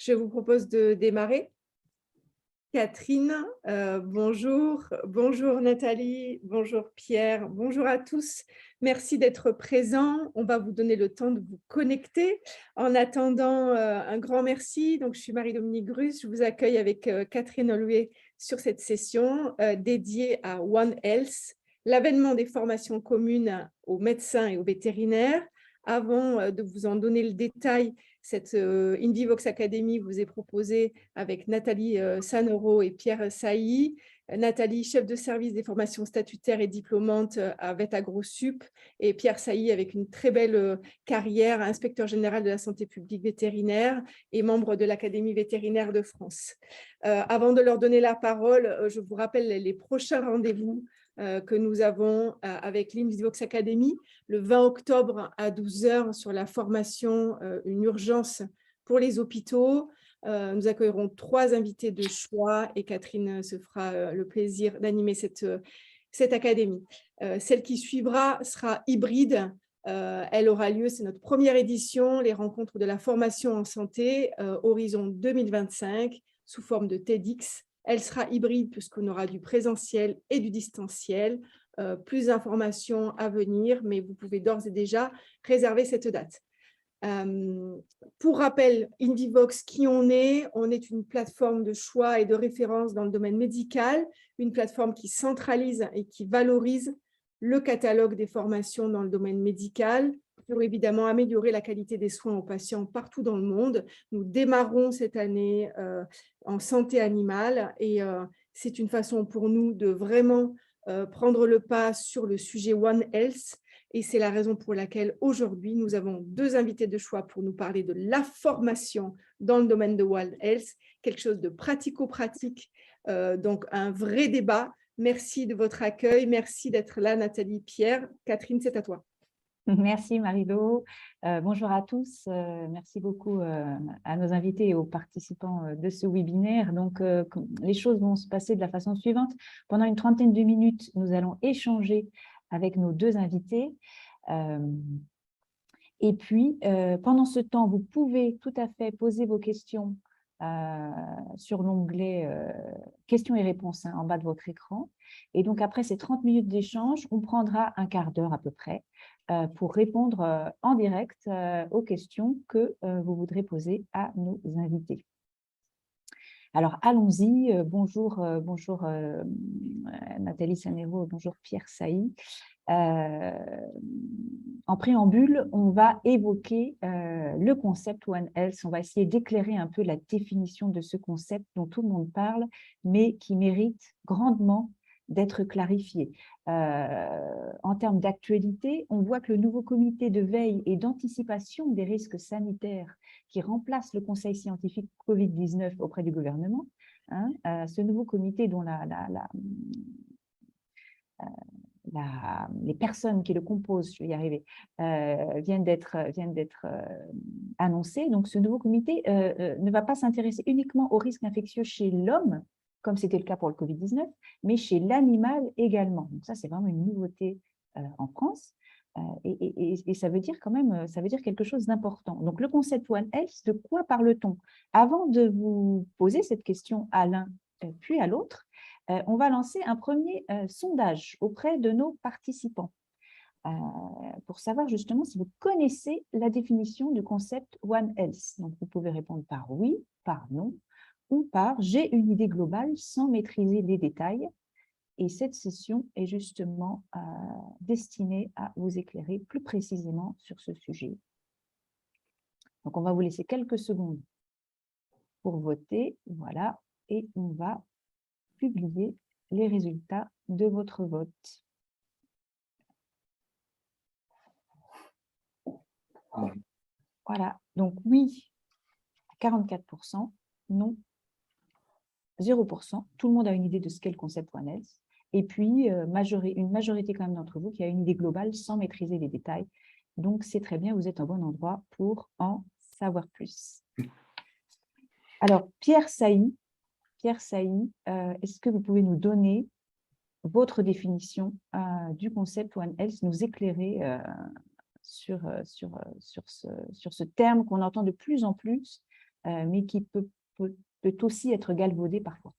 Je vous propose de démarrer. Catherine, bonjour. Bonjour Nathalie, bonjour Pierre, bonjour à tous. Merci d'être présents. On va vous donner le temps de vous connecter. En attendant, un grand merci. Donc, je suis Marie-Dominique Grus. Je vous accueille avec Catherine Olluet sur cette session dédiée à One Health, l'avènement des formations communes aux médecins et aux vétérinaires. Avant de vous en donner le détail, cette Invivox Academy vous est proposée avec Nathalie Sanoro et Pierre Sailly. Nathalie, chef de service des formations statutaires et diplômante à VetAgroSup, et Pierre Sailly avec une très belle carrière, inspecteur général de la santé publique vétérinaire et membre de l'Académie vétérinaire de France. Avant de leur donner la parole, je vous rappelle les prochains rendez-vous que nous avons avec l'Invivox Academy le 20 octobre à 12 h sur la formation une urgence pour les hôpitaux. Nous accueillerons 3 invités de choix et Catherine se fera le plaisir d'animer cette académie. Celle qui suivra sera hybride. Elle aura lieu, c'est notre première édition, les rencontres de la formation en santé, horizon 2025, sous forme de TEDx. Elle sera hybride puisqu'on aura du présentiel et du distanciel. Plus d'informations à venir, mais vous pouvez d'ores et déjà réserver cette date. Pour rappel, Invivox, qui on est une plateforme de choix et de référence dans le domaine médical, une plateforme qui centralise et qui valorise le catalogue des formations dans le domaine médical pour évidemment améliorer la qualité des soins aux patients partout dans le monde. Nous démarrons cette année en santé animale et c'est une façon pour nous de vraiment prendre le pas sur le sujet One Health. Et c'est la raison pour laquelle aujourd'hui, nous avons 2 invités de choix pour nous parler de la formation dans le domaine de One Health, quelque chose de pratico-pratique, donc un vrai débat. Merci de votre accueil, merci d'être là Nathalie, Pierre. Catherine, c'est à toi. Merci Marie-Do. Bonjour à tous. Merci beaucoup à nos invités et aux participants de ce webinaire. Donc, les choses vont se passer de la façon suivante. Pendant une trentaine de minutes, nous allons échanger avec nos 2 invités. Et puis, pendant ce temps, vous pouvez tout à fait poser vos questions sur l'onglet questions et réponses en bas de votre écran. Et donc, après ces 30 minutes d'échange, on prendra un quart d'heure à peu près pour répondre en direct aux questions que vous voudrez poser à nos invités. Alors, allons-y. Bonjour Nathalie Sanero, bonjour Pierre Sailly. En préambule, on va évoquer le concept One Health. On va essayer d'éclairer un peu la définition de ce concept dont tout le monde parle, mais qui mérite grandement d'être clarifié. En termes d'actualité, on voit que le nouveau comité de veille et d'anticipation des risques sanitaires qui remplace le Conseil scientifique Covid-19 auprès du gouvernement, ce nouveau comité dont les personnes qui le composent, je vais y arriver, viennent d'être annoncées. Donc, ce nouveau comité ne va pas s'intéresser uniquement aux risques infectieux chez l'homme, comme c'était le cas pour le Covid-19, mais chez l'animal également. Donc, ça, c'est vraiment une nouveauté en France. Et ça veut dire quand même, ça veut dire quelque chose d'important. Donc, le concept One Health, de quoi parle-t-on? Avant de vous poser cette question à l'un puis à l'autre, on va lancer un premier sondage auprès de nos participants pour savoir justement si vous connaissez la définition du concept One Health. Donc, vous pouvez répondre par oui, par non ou par j'ai une idée globale sans maîtriser les détails. Et cette session est justement destinée à vous éclairer plus précisément sur ce sujet. Donc, on va vous laisser quelques secondes pour voter. Voilà, et on va publier les résultats de votre vote. Voilà, donc oui, 44%, non, 0%. Tout le monde a une idée de ce qu'est le concept One Health. Et puis, une majorité quand même d'entre vous qui a une idée globale sans maîtriser les détails. Donc, c'est très bien, vous êtes au bon endroit pour en savoir plus. Alors, Pierre Sailly, est-ce que vous pouvez nous donner votre définition du concept One Health, nous éclairer sur ce terme qu'on entend de plus en plus mais qui peut aussi être galvaudé parfois.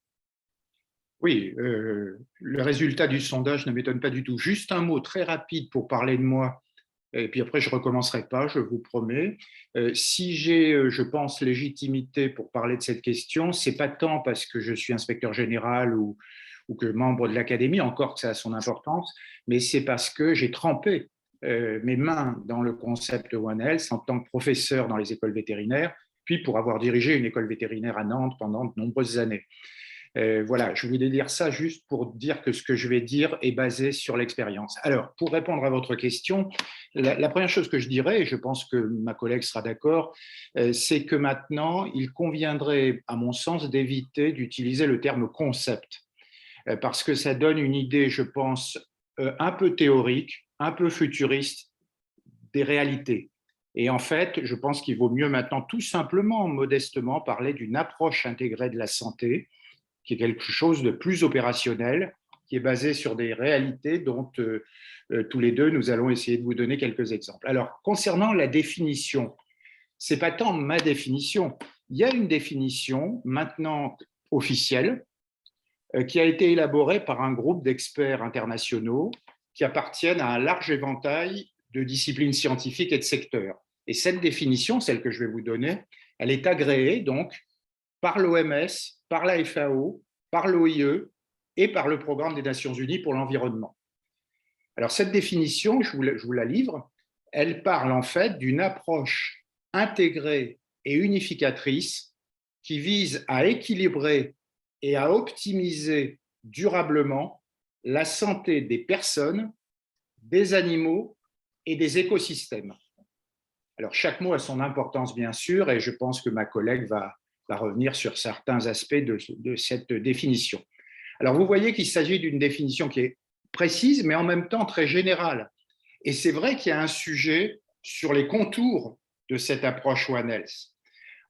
Oui, le résultat du sondage ne m'étonne pas du tout. Juste un mot très rapide pour parler de moi, et puis après je ne recommencerai pas, je vous promets. Si j'ai, je pense, légitimité pour parler de cette question, ce n'est pas tant parce que je suis inspecteur général ou que membre de l'académie, encore que ça a son importance, mais c'est parce que j'ai trempé mes mains dans le concept One Health en tant que professeur dans les écoles vétérinaires, puis pour avoir dirigé une école vétérinaire à Nantes pendant de nombreuses années. Voilà, je voulais dire ça juste pour dire que ce que je vais dire est basé sur l'expérience. Alors, pour répondre à votre question, la première chose que je dirais, et je pense que ma collègue sera d'accord, c'est que maintenant, il conviendrait, à mon sens, d'éviter d'utiliser le terme concept, parce que ça donne une idée, je pense, un peu théorique, un peu futuriste des réalités. Et en fait, je pense qu'il vaut mieux maintenant tout simplement, modestement, parler d'une approche intégrée de la santé, qui est quelque chose de plus opérationnel, qui est basé sur des réalités dont tous les deux, nous allons essayer de vous donner quelques exemples. Alors, concernant la définition, ce n'est pas tant ma définition. Il y a une définition maintenant officielle qui a été élaborée par un groupe d'experts internationaux qui appartiennent à un large éventail de disciplines scientifiques et de secteurs. Et cette définition, celle que je vais vous donner, elle est agréée donc par l'OMS, par la FAO, par l'OIE et par le Programme des Nations Unies pour l'environnement. Alors cette définition, je vous la livre, elle parle en fait d'une approche intégrée et unificatrice qui vise à équilibrer et à optimiser durablement la santé des personnes, des animaux et des écosystèmes. Alors chaque mot a son importance bien sûr et je pense que ma collègue va revenir sur certains aspects de cette définition. Alors, vous voyez qu'il s'agit d'une définition qui est précise, mais en même temps très générale. Et c'est vrai qu'il y a un sujet sur les contours de cette approche One Health.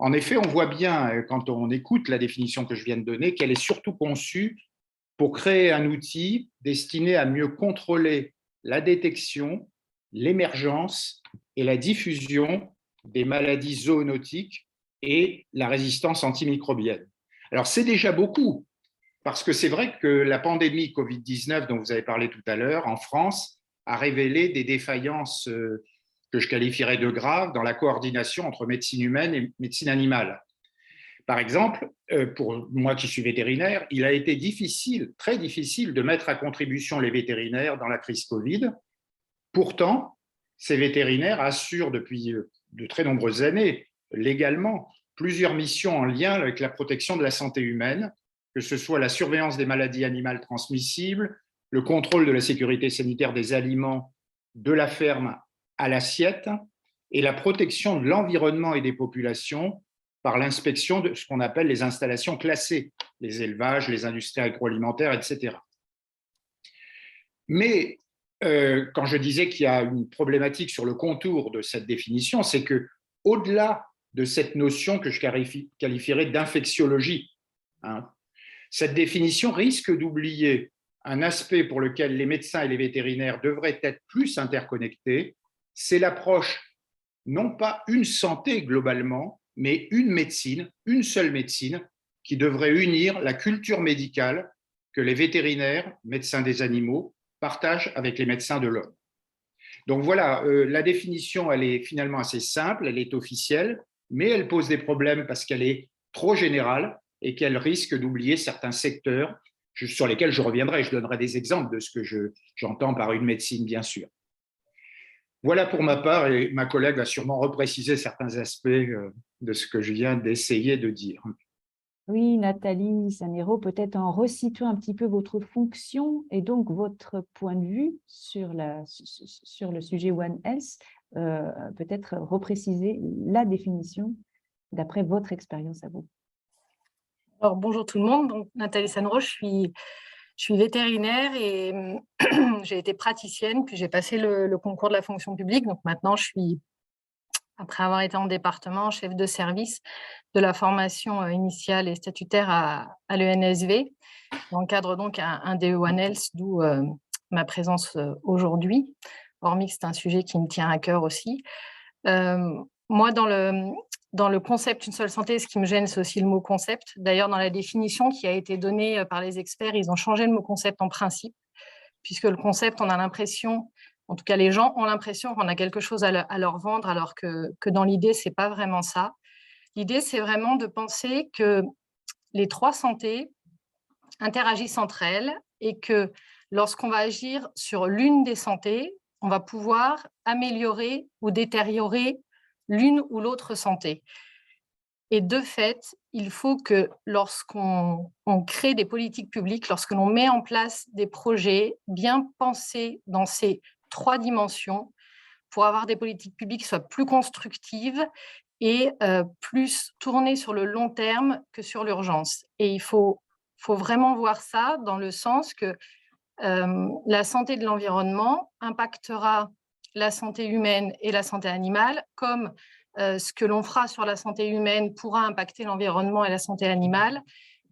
En effet, on voit bien, quand on écoute la définition que je viens de donner, qu'elle est surtout conçue pour créer un outil destiné à mieux contrôler la détection, l'émergence et la diffusion des maladies zoonotiques et la résistance antimicrobienne. Alors, c'est déjà beaucoup, parce que c'est vrai que la pandémie Covid-19 dont vous avez parlé tout à l'heure en France a révélé des défaillances que je qualifierais de graves dans la coordination entre médecine humaine et médecine animale. Par exemple, pour moi qui suis vétérinaire, il a été difficile, très difficile de mettre à contribution les vétérinaires dans la crise Covid. Pourtant, ces vétérinaires assurent depuis de très nombreuses années légalement plusieurs missions en lien avec la protection de la santé humaine, que ce soit la surveillance des maladies animales transmissibles, le contrôle de la sécurité sanitaire des aliments de la ferme à l'assiette et la protection de l'environnement et des populations par l'inspection de ce qu'on appelle les installations classées, les élevages, les industries agroalimentaires, etc. Mais quand je disais qu'il y a une problématique sur le contour de cette définition, c'est qu'au-delà de cette notion que je qualifierais d'infectiologie, cette définition risque d'oublier un aspect pour lequel les médecins et les vétérinaires devraient être plus interconnectés, c'est l'approche non pas une santé globalement, mais une médecine, une seule médecine, qui devrait unir la culture médicale que les vétérinaires, médecins des animaux, partagent avec les médecins de l'homme. Donc voilà, la définition, elle est finalement assez simple, elle est officielle, mais elle pose des problèmes parce qu'elle est trop générale et qu'elle risque d'oublier certains secteurs sur lesquels je reviendrai. Je donnerai des exemples de ce que j'entends par une médecine, bien sûr. Voilà pour ma part, et ma collègue va sûrement repréciser certains aspects de ce que je viens d'essayer de dire. Oui, Nathalie Sanero, peut-être en resituant un petit peu votre fonction et donc votre point de vue sur le sujet One Health, peut-être repréciser la définition d'après votre expérience à vous. Alors, bonjour tout le monde, donc, Nathalie Sanero, je suis vétérinaire et j'ai été praticienne, puis j'ai passé le concours de la fonction publique. Donc maintenant, je suis, après avoir été en département, chef de service de la formation initiale et statutaire à l'ENSV, dans le cadre donc un DE One Health, d'où ma présence aujourd'hui, hormis que c'est un sujet qui me tient à cœur aussi. Moi, dans dans le concept une seule santé, ce qui me gêne, c'est aussi le mot concept. D'ailleurs, dans la définition qui a été donnée par les experts, ils ont changé le mot concept en principe, puisque le concept, on a l'impression, en tout cas les gens ont l'impression qu'on a quelque chose à leur vendre, alors que dans l'idée, ce n'est pas vraiment ça. L'idée, c'est vraiment de penser que les trois santés interagissent entre elles et que lorsqu'on va agir sur l'une des santés, on va pouvoir améliorer ou détériorer l'une ou l'autre santé. Et de fait, il faut que lorsqu'on crée des politiques publiques, lorsque l'on met en place des projets bien pensés dans ces trois dimensions, pour avoir des politiques publiques qui soient plus constructives et plus tournées sur le long terme que sur l'urgence. Et il faut vraiment voir ça dans le sens que la santé de l'environnement impactera la santé humaine et la santé animale, comme ce que l'on fera sur la santé humaine pourra impacter l'environnement et la santé animale,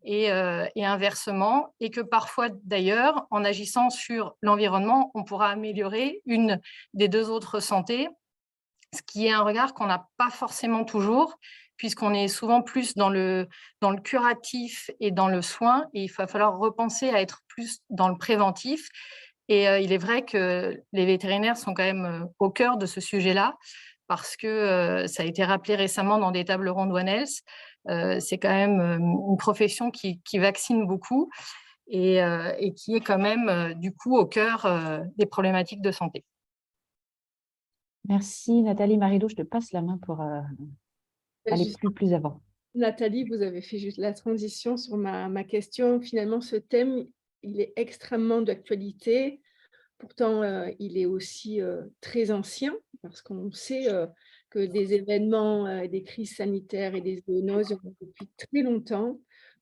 et inversement, et que parfois d'ailleurs, en agissant sur l'environnement, on pourra améliorer une des deux autres santé, ce qui est un regard qu'on n'a pas forcément toujours, puisqu'on est souvent plus dans le curatif et dans le soin, et il va falloir repenser à être plus dans le préventif. Et il est vrai que les vétérinaires sont quand même au cœur de ce sujet-là, parce que ça a été rappelé récemment dans des tables rondes One Health, c'est quand même une profession qui vaccine beaucoup et qui est quand même du coup au cœur des problématiques de santé. Merci Nathalie. Marie-Lou, je te passe la main pour aller plus avant. Nathalie, vous avez fait juste la transition sur ma question. Finalement, ce thème, il est extrêmement d'actualité. Pourtant, il est aussi très ancien, parce qu'on sait que des événements, des crises sanitaires et des zoonoses depuis très longtemps.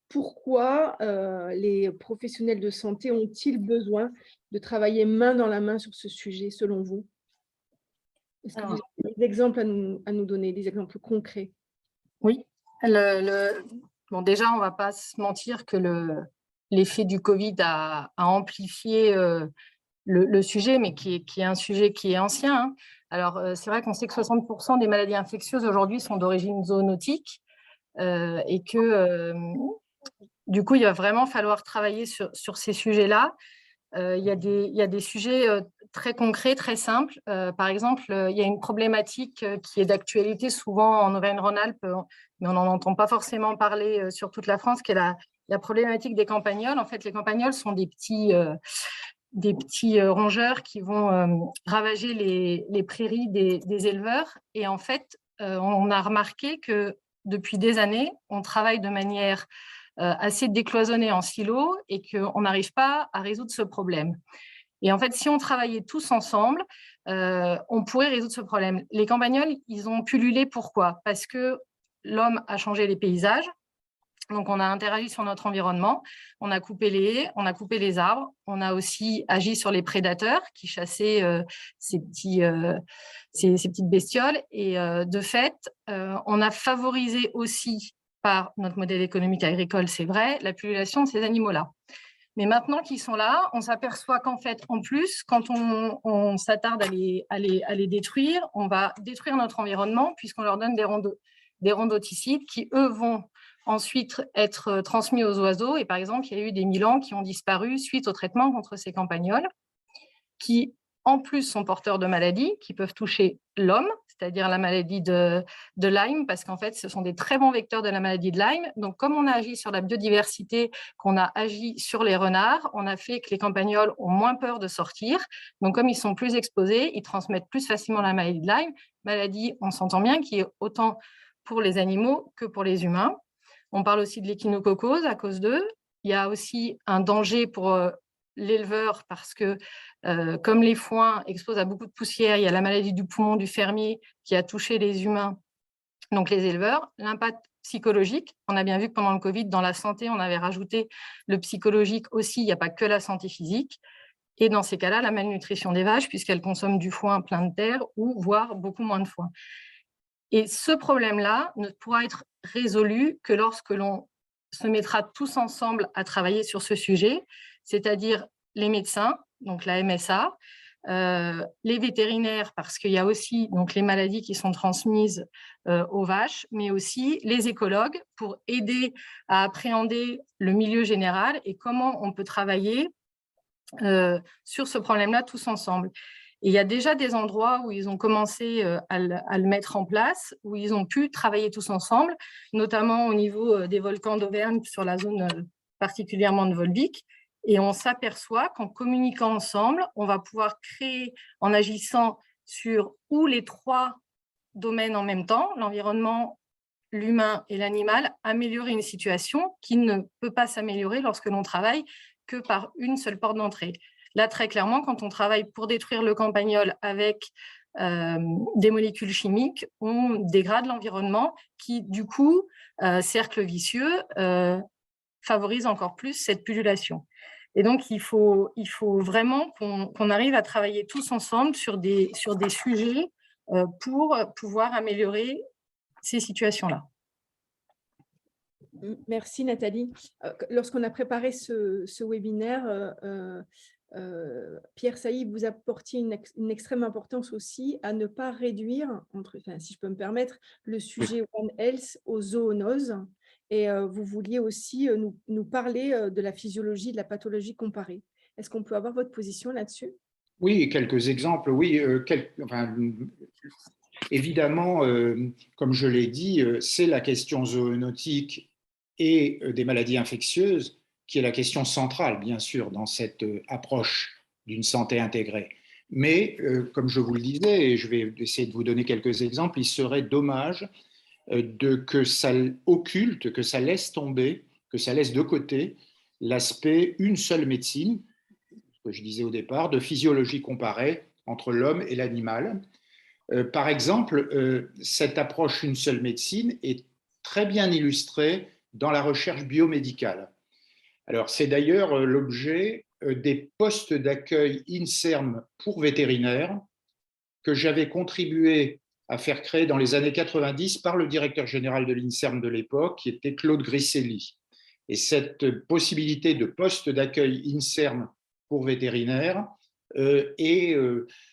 Pourquoi les professionnels de santé ont-ils besoin de travailler main dans la main sur ce sujet, selon vous? Est-ce que vous avez des exemples à nous donner, des exemples concrets? Oui. Bon, déjà, on ne va pas se mentir que l'effet du Covid a amplifié le sujet, mais qui est un sujet qui est ancien. Hein. Alors, c'est vrai qu'on sait que 60% des maladies infectieuses aujourd'hui sont d'origine zoonotique et que, du coup, il va vraiment falloir travailler sur ces sujets-là. Il y a des sujets très concrets, très simples. Par exemple, il y a une problématique qui est d'actualité souvent en Auvergne-Rhône-Alpes, mais on n'en entend pas forcément parler sur toute la France, qui est la problématique des campagnols. En fait, les campagnols sont des petits rongeurs qui vont ravager les prairies des éleveurs. Et en fait, on a remarqué que depuis des années, on travaille de manière assez décloisonnée en silos et qu'on n'arrive pas à résoudre ce problème. Et en fait, si on travaillait tous ensemble, on pourrait résoudre ce problème. Les campagnols, ils ont pullulé. Pourquoi? Parce que l'homme a changé les paysages. Donc, on a interagi sur notre environnement, on a coupé les haies, on a coupé les arbres, on a aussi agi sur les prédateurs qui chassaient ces petites bestioles. Et de fait, on a favorisé aussi, par notre modèle économique agricole, c'est vrai, la pullulation de ces animaux-là. Mais maintenant qu'ils sont là, on s'aperçoit qu'en fait, en plus, quand on s'attarde à les détruire, on va détruire notre environnement puisqu'on leur donne des rondoticides qui, eux, vont ensuite être transmis aux oiseaux. Et par exemple, il y a eu des milans qui ont disparu suite au traitement contre ces campagnols, qui en plus sont porteurs de maladies qui peuvent toucher l'homme, c'est-à-dire la maladie de Lyme, parce qu'en fait, ce sont des très bons vecteurs de la maladie de Lyme. Donc, comme on a agi sur la biodiversité, qu'on a agi sur les renards, on a fait que les campagnols ont moins peur de sortir. Donc, comme ils sont plus exposés, ils transmettent plus facilement la maladie de Lyme, maladie, on s'entend bien, qui est autant pour les animaux que pour les humains. On parle aussi de l'échinococose à cause d'eux. Il y a aussi un danger pour l'éleveur parce que, comme les foins exposent à beaucoup de poussière, il y a la maladie du poumon du fermier qui a touché les humains, donc les éleveurs. L'impact psychologique, on a bien vu que pendant le Covid, dans la santé, on avait rajouté le psychologique aussi, il n'y a pas que la santé physique. Et dans ces cas-là, la malnutrition des vaches, puisqu'elles consomment du foin plein de terre ou voire beaucoup moins de foin. Et ce problème-là ne pourra être résolu que lorsque l'on se mettra tous ensemble à travailler sur ce sujet, c'est-à-dire les médecins, donc la MSA, les vétérinaires, parce qu'il y a aussi donc, les maladies qui sont transmises aux vaches, mais aussi les écologues pour aider à appréhender le milieu général et comment on peut travailler sur ce problème-là tous ensemble. Et il y a déjà des endroits où ils ont commencé à le mettre en place, où ils ont pu travailler tous ensemble, notamment au niveau des volcans d'Auvergne sur la zone particulièrement de Volvic. Et on s'aperçoit qu'en communiquant ensemble, on va pouvoir créer, en agissant sur ou les 3 domaines en même temps, l'environnement, l'humain et l'animal, améliorer une situation qui ne peut pas s'améliorer lorsque l'on travaille que par une seule porte d'entrée. Là, très clairement, quand on travaille pour détruire le campagnol avec des molécules chimiques, on dégrade l'environnement qui, du coup, cercle vicieux, favorise encore plus cette pullulation. Et donc, il faut vraiment qu'on arrive à travailler tous ensemble sur des sujets pour pouvoir améliorer ces situations-là. Merci Nathalie. Lorsqu'on a préparé ce webinaire, Pierre Sailly, vous apportiez une extrême importance aussi à ne pas réduire, si je peux me permettre, le sujet One Health aux zoonoses. Et vous vouliez aussi nous parler de la physiologie, de la pathologie comparée. Est-ce qu'on peut avoir votre position là-dessus? Oui, quelques exemples. Oui, évidemment, comme je l'ai dit, c'est la question zoonotique et des maladies infectieuses qui est la question centrale, bien sûr, dans cette approche d'une santé intégrée. Mais, comme je vous le disais, et je vais essayer de vous donner quelques exemples, il serait dommage que ça occulte, que ça laisse tomber, que ça laisse de côté l'aspect une seule médecine, que je disais au départ, de physiologie comparée entre l'homme et l'animal. Par exemple, cette approche une seule médecine est très bien illustrée dans la recherche biomédicale. Alors, c'est d'ailleurs l'objet des postes d'accueil INSERM pour vétérinaires que j'avais contribué à faire créer dans les années 90 par le directeur général de l'INSERM de l'époque, qui était Claude Grisselli. Et cette possibilité de poste d'accueil INSERM pour vétérinaires est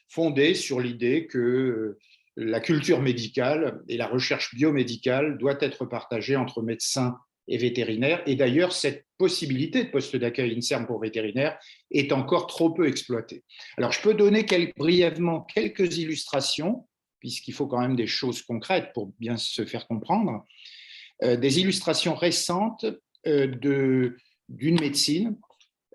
fondée sur l'idée que la culture médicale et la recherche biomédicale doit être partagée entre médecins et vétérinaires. Et d'ailleurs, cette possibilité de poste d'accueil INSERM pour vétérinaires est encore trop peu exploitée. Alors, je peux donner brièvement quelques illustrations, puisqu'il faut quand même des choses concrètes pour bien se faire comprendre. Des illustrations récentes d'une médecine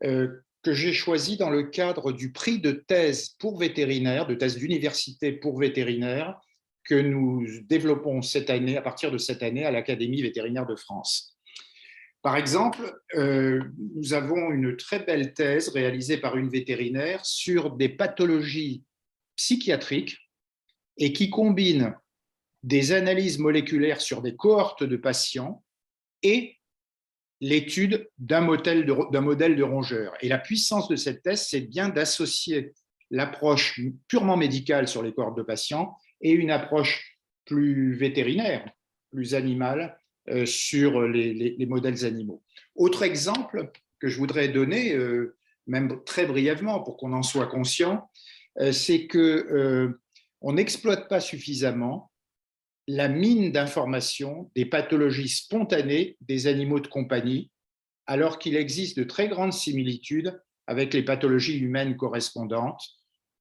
que j'ai choisie dans le cadre du prix de thèse pour vétérinaires, de thèse d'université pour vétérinaires, que nous développons cette année, à partir de cette année, à l'Académie vétérinaire de France. Par exemple, nous avons une très belle thèse réalisée par une vétérinaire sur des pathologies psychiatriques et qui combine des analyses moléculaires sur des cohortes de patients et l'étude d'un modèle de rongeur. Et la puissance de cette thèse, c'est bien d'associer l'approche purement médicale sur les cohortes de patients et une approche plus vétérinaire, plus animale, sur les modèles animaux. Autre exemple que je voudrais donner, même très brièvement pour qu'on en soit conscient, c'est qu'on n'exploite pas suffisamment la mine d'informations des pathologies spontanées des animaux de compagnie, alors qu'il existe de très grandes similitudes avec les pathologies humaines correspondantes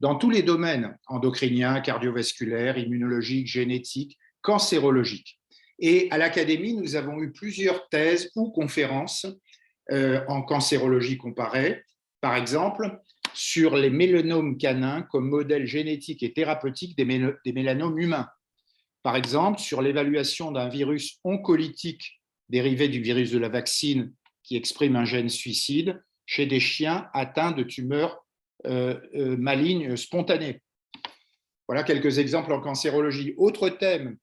dans tous les domaines endocriniens, cardiovasculaires, immunologiques, génétiques, cancérologiques. Et à l'Académie, nous avons eu plusieurs thèses ou conférences en cancérologie comparée, par exemple, sur les mélanomes canins comme modèle génétique et thérapeutique des mélanomes humains. Par exemple, sur l'évaluation d'un virus oncolytique dérivé du virus de la vaccine qui exprime un gène suicide chez des chiens atteints de tumeurs malignes spontanées. Voilà quelques exemples en cancérologie. Autre thème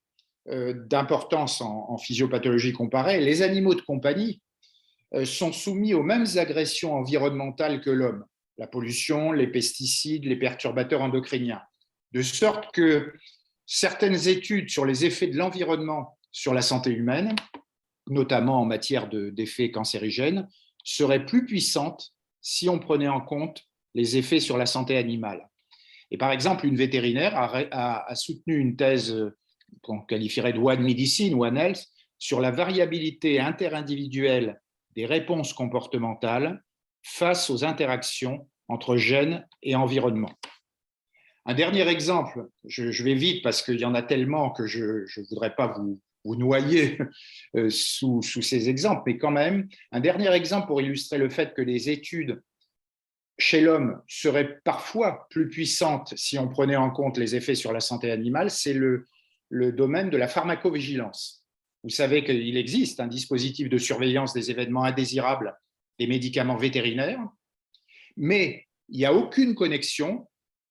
d'importance en physiopathologie comparée, les animaux de compagnie sont soumis aux mêmes agressions environnementales que l'homme, la pollution, les pesticides, les perturbateurs endocriniens, de sorte que certaines études sur les effets de l'environnement sur la santé humaine, notamment en matière d'effets cancérigènes, seraient plus puissantes si on prenait en compte les effets sur la santé animale. Et par exemple, une vétérinaire a soutenu une thèse qu'on qualifierait de One Medicine, One Health, sur la variabilité interindividuelle des réponses comportementales face aux interactions entre gènes et environnement. Un dernier exemple, je vais vite parce qu'il y en a tellement que je ne voudrais pas vous noyer sous ces exemples, mais quand même, un dernier exemple pour illustrer le fait que les études chez l'homme seraient parfois plus puissantes si on prenait en compte les effets sur la santé animale, c'est le domaine de la pharmacovigilance. Vous savez qu'il existe un dispositif de surveillance des événements indésirables des médicaments vétérinaires, mais il n'y a aucune connexion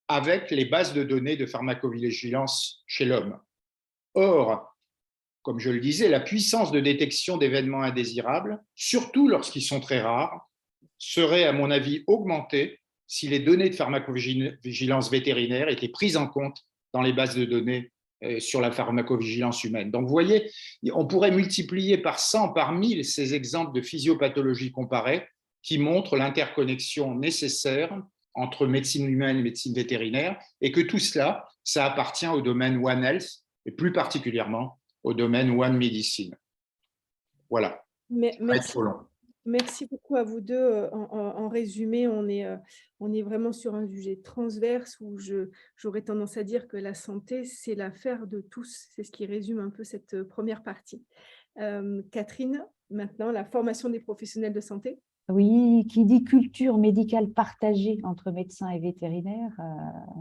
avec les bases de données de pharmacovigilance chez l'homme. Or, comme je le disais, la puissance de détection d'événements indésirables, surtout lorsqu'ils sont très rares, serait, à mon avis, augmentée si les données de pharmacovigilance vétérinaire étaient prises en compte dans les bases de données sur la pharmacovigilance humaine. Donc, vous voyez, on pourrait multiplier par 100, par 1000 ces exemples de physiopathologie comparée qui montrent l'interconnexion nécessaire entre médecine humaine et médecine vétérinaire, et que tout cela, ça appartient au domaine One Health, et plus particulièrement au domaine One Medicine. Voilà. Merci beaucoup à vous deux. En résumé, on est vraiment sur un sujet transverse où j'aurais tendance à dire que la santé, c'est l'affaire de tous. C'est ce qui résume un peu cette première partie. Catherine, maintenant, la formation des professionnels de santé. Oui, qui dit culture médicale partagée entre médecins et vétérinaires,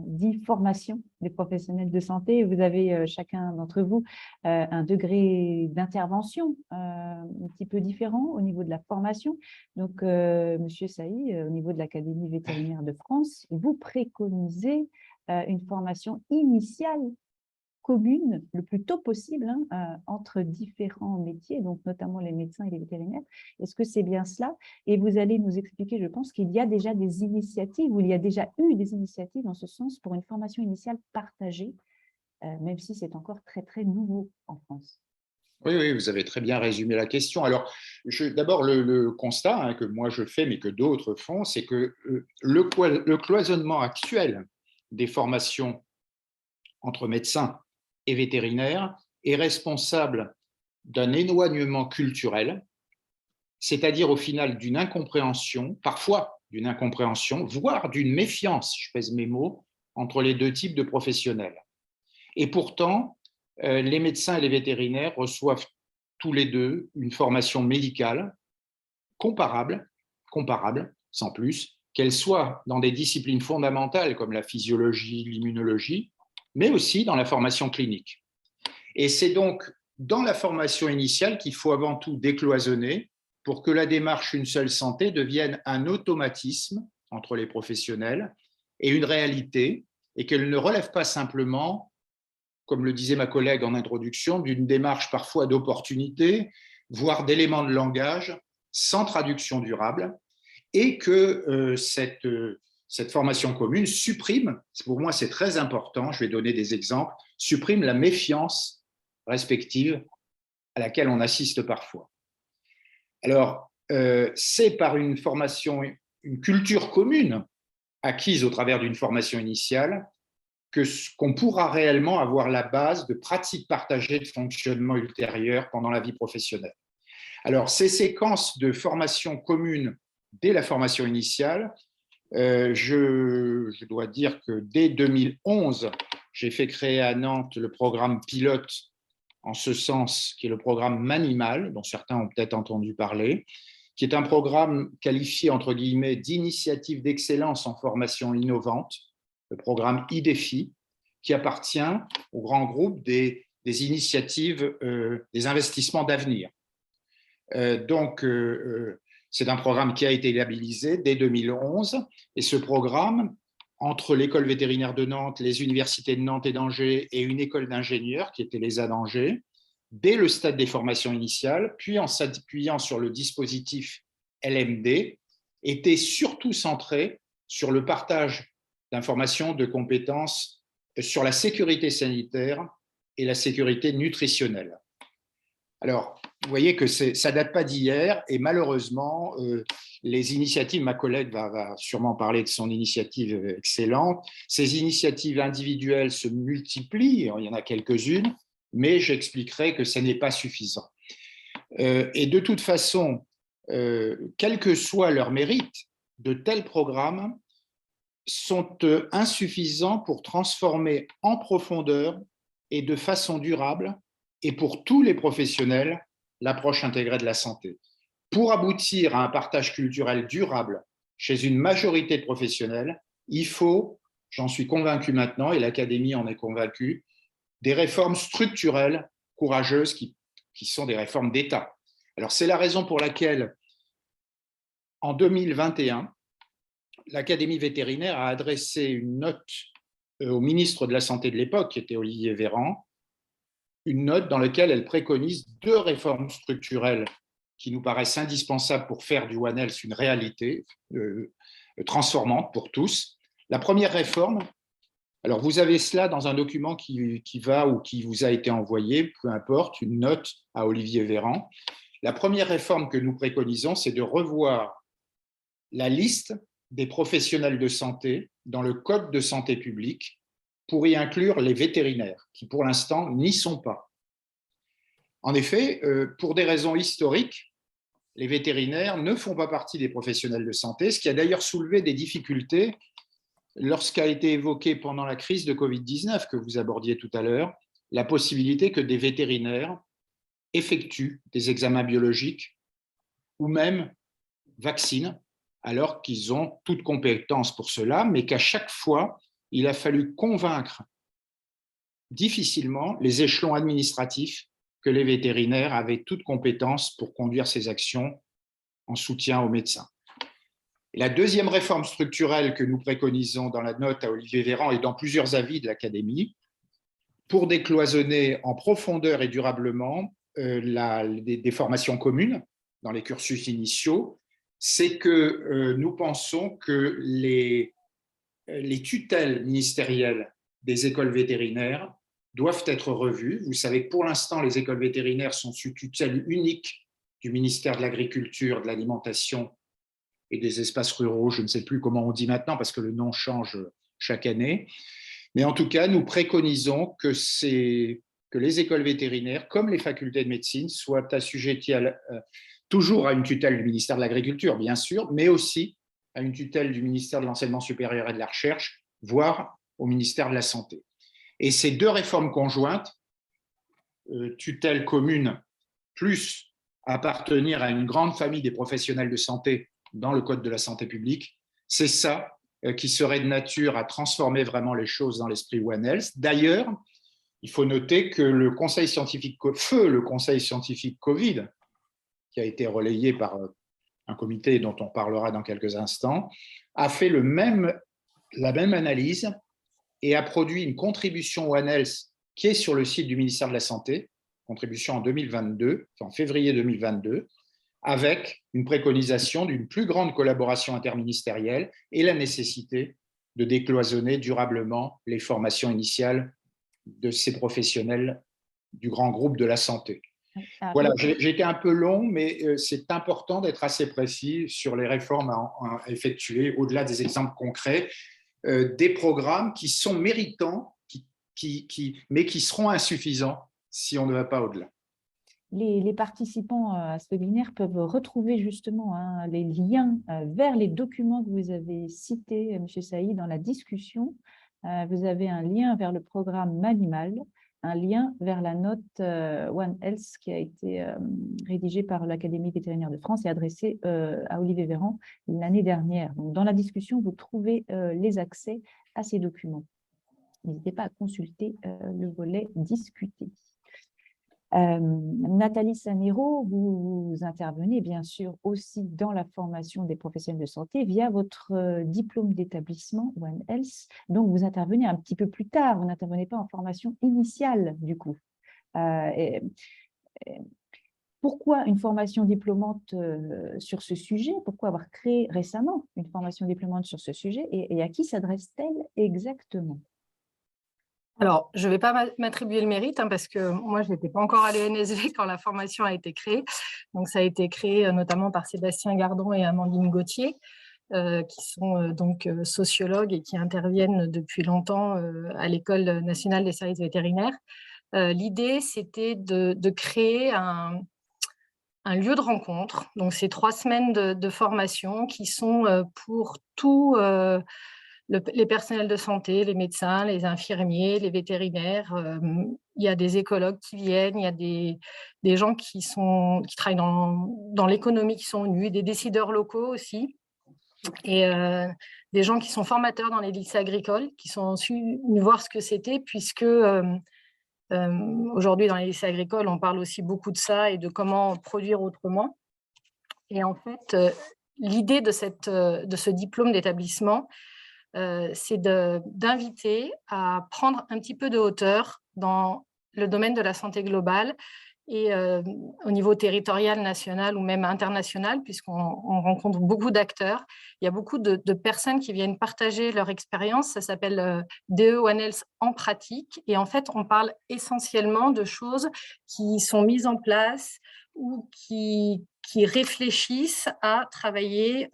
dit formation des professionnels de santé. Vous avez chacun d'entre vous un degré d'intervention un petit peu différent au niveau de la formation. Donc, Monsieur Saï, au niveau de l'Académie vétérinaire de France, vous préconisez une formation initiale commune le plus tôt possible entre différents métiers, donc notamment les médecins et les vétérinaires. Est-ce que c'est bien cela? Et vous allez nous expliquer, je pense, qu'il y a déjà des initiatives, ou il y a déjà eu des initiatives en ce sens pour une formation initiale partagée, même si c'est encore très, très nouveau en France. Oui, vous avez très bien résumé la question. Alors, d'abord, le constat que moi je fais, mais que d'autres font, c'est que le cloisonnement actuel des formations entre médecins et vétérinaires est responsable d'un éloignement culturel, c'est-à-dire au final d'une incompréhension, parfois d'une incompréhension, voire d'une méfiance, je pèse mes mots, entre les deux types de professionnels. Et pourtant, les médecins et les vétérinaires reçoivent tous les deux une formation médicale comparable, sans plus, qu'elle soit dans des disciplines fondamentales comme la physiologie, l'immunologie, mais aussi dans la formation clinique. Et c'est donc dans la formation initiale qu'il faut avant tout décloisonner pour que la démarche Une seule santé devienne un automatisme entre les professionnels et une réalité, et qu'elle ne relève pas simplement, comme le disait ma collègue en introduction, d'une démarche parfois d'opportunité, voire d'éléments de langage sans traduction durable, et que cette formation commune supprime, pour moi c'est très important, je vais donner des exemples, supprime la méfiance respective à laquelle on assiste parfois. Alors, c'est par une formation, une culture commune acquise au travers d'une formation initiale qu'on pourra réellement avoir la base de pratiques partagées de fonctionnement ultérieur pendant la vie professionnelle. Alors, ces séquences de formation commune dès la formation initiale, je dois dire que dès 2011, j'ai fait créer à Nantes le programme pilote en ce sens, qui est le programme Manimal, dont certains ont peut-être entendu parler, qui est un programme qualifié, entre guillemets, d'initiative d'excellence en formation innovante, le programme IDEFI, qui appartient au grand groupe des initiatives, des investissements d'avenir. Donc, c'est un programme qui a été labellisé dès 2011, et ce programme, entre l'école vétérinaire de Nantes, les universités de Nantes et d'Angers et une école d'ingénieurs qui était l'ESA d'Angers, dès le stade des formations initiales, puis en s'appuyant sur le dispositif LMD, était surtout centré sur le partage d'informations, de compétences sur la sécurité sanitaire et la sécurité nutritionnelle. Alors, vous voyez que ça ne date pas d'hier et malheureusement, les initiatives, ma collègue va sûrement parler de son initiative excellente, ces initiatives individuelles se multiplient, il y en a quelques-unes, mais j'expliquerai que ce n'est pas suffisant. Et de toute façon, quel que soit leur mérite, de tels programmes sont insuffisants pour transformer en profondeur et de façon durable, et pour tous les professionnels, l'approche intégrée de la santé. Pour aboutir à un partage culturel durable chez une majorité de professionnels, il faut, j'en suis convaincu maintenant, et l'Académie en est convaincue, des réformes structurelles courageuses qui sont des réformes d'État. Alors, c'est la raison pour laquelle, en 2021, l'Académie vétérinaire a adressé une note au ministre de la Santé de l'époque, qui était Olivier Véran, une note dans laquelle elle préconise 2 réformes structurelles qui nous paraissent indispensables pour faire du One Health une réalité transformante pour tous. La première réforme, alors vous avez cela dans un document qui va ou qui vous a été envoyé, peu importe, une note à Olivier Véran. La première réforme que nous préconisons, c'est de revoir la liste des professionnels de santé dans le Code de santé publique pour y inclure les vétérinaires, qui pour l'instant n'y sont pas. En effet, pour des raisons historiques, les vétérinaires ne font pas partie des professionnels de santé, ce qui a d'ailleurs soulevé des difficultés lorsqu'a été évoqué pendant la crise de Covid-19 que vous abordiez tout à l'heure, la possibilité que des vétérinaires effectuent des examens biologiques ou même vaccinent, alors qu'ils ont toute compétence pour cela, mais qu'à chaque fois, il a fallu convaincre difficilement les échelons administratifs que les vétérinaires avaient toute compétence pour conduire ces actions en soutien aux médecins. La deuxième réforme structurelle que nous préconisons dans la note à Olivier Véran et dans plusieurs avis de l'Académie, pour décloisonner en profondeur et durablement des formations communes dans les cursus initiaux, c'est que nous pensons que les tutelles ministérielles des écoles vétérinaires doivent être revues. Vous savez que pour l'instant, les écoles vétérinaires sont sous tutelle unique du ministère de l'Agriculture, de l'Alimentation et des espaces ruraux. Je ne sais plus comment on dit maintenant parce que le nom change chaque année. Mais en tout cas, nous préconisons que les écoles vétérinaires, comme les facultés de médecine, soient assujetties toujours à une tutelle du ministère de l'Agriculture, bien sûr, mais aussi à une tutelle du ministère de l'Enseignement supérieur et de la Recherche, voire au ministère de la Santé. Et ces 2 réformes conjointes, tutelle commune plus appartenir à une grande famille des professionnels de santé dans le Code de la santé publique, c'est ça qui serait de nature à transformer vraiment les choses dans l'esprit One Health. D'ailleurs, il faut noter que le conseil scientifique Covid, qui a été relayé par un comité dont on parlera dans quelques instants, a fait la même analyse et a produit une contribution One Health qui est sur le site du ministère de la Santé, contribution en 2022, en février 2022, avec une préconisation d'une plus grande collaboration interministérielle et la nécessité de décloisonner durablement les formations initiales de ces professionnels du grand groupe de la santé. Voilà, j'ai été un peu long, mais c'est important d'être assez précis sur les réformes à effectuer, au-delà des exemples concrets, des programmes qui sont méritants, mais qui seront insuffisants si on ne va pas au-delà. Les participants à ce webinaire peuvent retrouver justement les liens vers les documents que vous avez cités, M. Saïd, dans la discussion. Vous avez un lien vers le programme Manimal, un lien vers la note One Health qui a été rédigée par l'Académie vétérinaire de France et adressée à Olivier Véran l'année dernière. Donc, dans la discussion, vous trouvez les accès à ces documents. N'hésitez pas à consulter le volet discuté. Nathalie Sanero, vous intervenez bien sûr aussi dans la formation des professionnels de santé via votre diplôme d'établissement One Health. Donc, vous intervenez un petit peu plus tard, vous n'intervenez pas en formation initiale du coup. Pourquoi une formation diplômante sur ce sujet? Pourquoi avoir créé récemment une formation diplômante sur ce sujet et à qui s'adresse-t-elle exactement? Alors, je ne vais pas m'attribuer le mérite parce que moi, je n'étais pas encore à l'ENSV quand la formation a été créée. Donc, ça a été créé notamment par Sébastien Gardon et Amandine Gauthier, qui sont donc sociologues et qui interviennent depuis longtemps à l'École nationale des services vétérinaires. L'idée, c'était de créer un lieu de rencontre. Donc, c'est 3 semaines de formation qui sont pour tous les personnels de santé, les médecins, les infirmiers, les vétérinaires. Il y a des écologues qui viennent, il y a des gens qui travaillent dans l'économie qui sont venus, des décideurs locaux aussi, et des gens qui sont formateurs dans les lycées agricoles, qui sont venus voir ce que c'était, puisque aujourd'hui, dans les lycées agricoles, on parle aussi beaucoup de ça et de comment produire autrement. Et en fait, l'idée de ce diplôme d'établissement, c'est d'inviter à prendre un petit peu de hauteur dans le domaine de la santé globale et au niveau territorial, national ou même international, puisqu'on rencontre beaucoup d'acteurs. Il y a beaucoup de personnes qui viennent partager leur expérience. Ça s'appelle DE One Health en pratique. Et en fait, on parle essentiellement de choses qui sont mises en place ou qui réfléchissent à travailler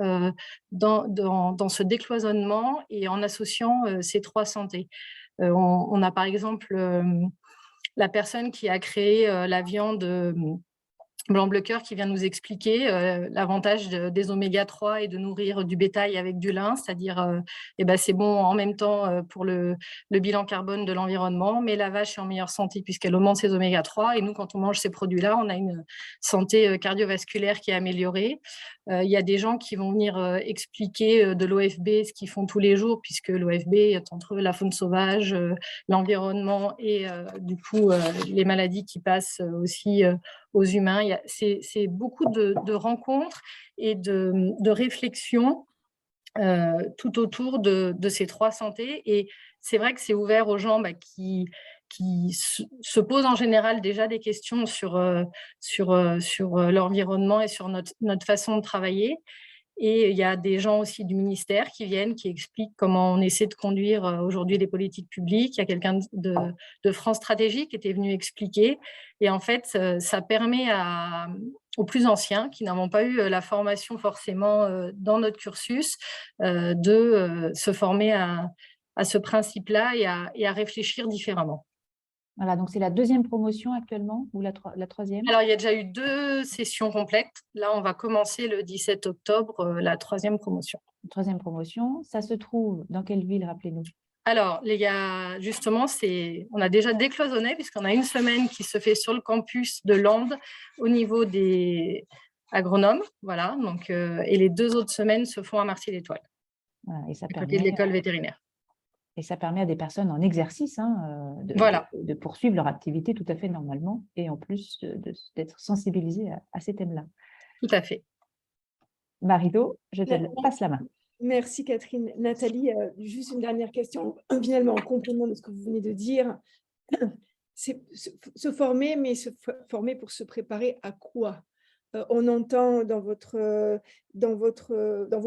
dans ce décloisonnement et en associant ces 3 santé. On a par exemple la personne qui a créé la viande Blanc-Bleu-Cœur qui vient nous expliquer l'avantage des oméga-3 et de nourrir du bétail avec du lin, c'est-à-dire c'est bon en même temps pour le bilan carbone de l'environnement, mais la vache est en meilleure santé puisqu'elle augmente ses oméga-3 et nous, quand on mange ces produits-là, on a une santé cardiovasculaire qui est améliorée. Il y a des gens qui vont venir expliquer de l'OFB ce qu'ils font tous les jours, puisque l'OFB est entre la faune sauvage, l'environnement et du coup les maladies qui passent aussi aux humains. C'est beaucoup de rencontres et de réflexions tout autour de ces 3 santé. Et c'est vrai que c'est ouvert aux gens qui se posent en général déjà des questions sur l'environnement et sur notre façon de travailler. Et il y a des gens aussi du ministère qui viennent, qui expliquent comment on essaie de conduire aujourd'hui les politiques publiques. Il y a quelqu'un de France Stratégie qui était venu expliquer. Et en fait, ça permet aux plus anciens, qui n'avons pas eu la formation forcément dans notre cursus, de se former à ce principe-là et à réfléchir différemment. Voilà, donc c'est la 2e promotion actuellement ou la 3e? Alors, il y a déjà eu 2 sessions complètes. Là, on va commencer le 17 octobre, la 3e promotion. 3e promotion, ça se trouve dans quelle ville, rappelez-nous? Alors, les gars, justement, on a déjà décloisonné puisqu'on a une semaine qui se fait sur le campus de Landes au niveau des agronomes. Voilà, donc, et les 2 autres semaines se font à Marcy-l'Étoile, Voilà, et ça à côté de l'école vétérinaire. Et ça permet à des personnes en exercice de poursuivre leur activité tout à fait normalement et en plus d'être sensibilisées à ces thèmes-là. Tout à fait. Marie-Do, je te passe la main. Merci Catherine. Nathalie, juste une dernière question, finalement en complément de ce que vous venez de dire. C'est se former, mais se former pour se préparer à quoi? On entend dans vos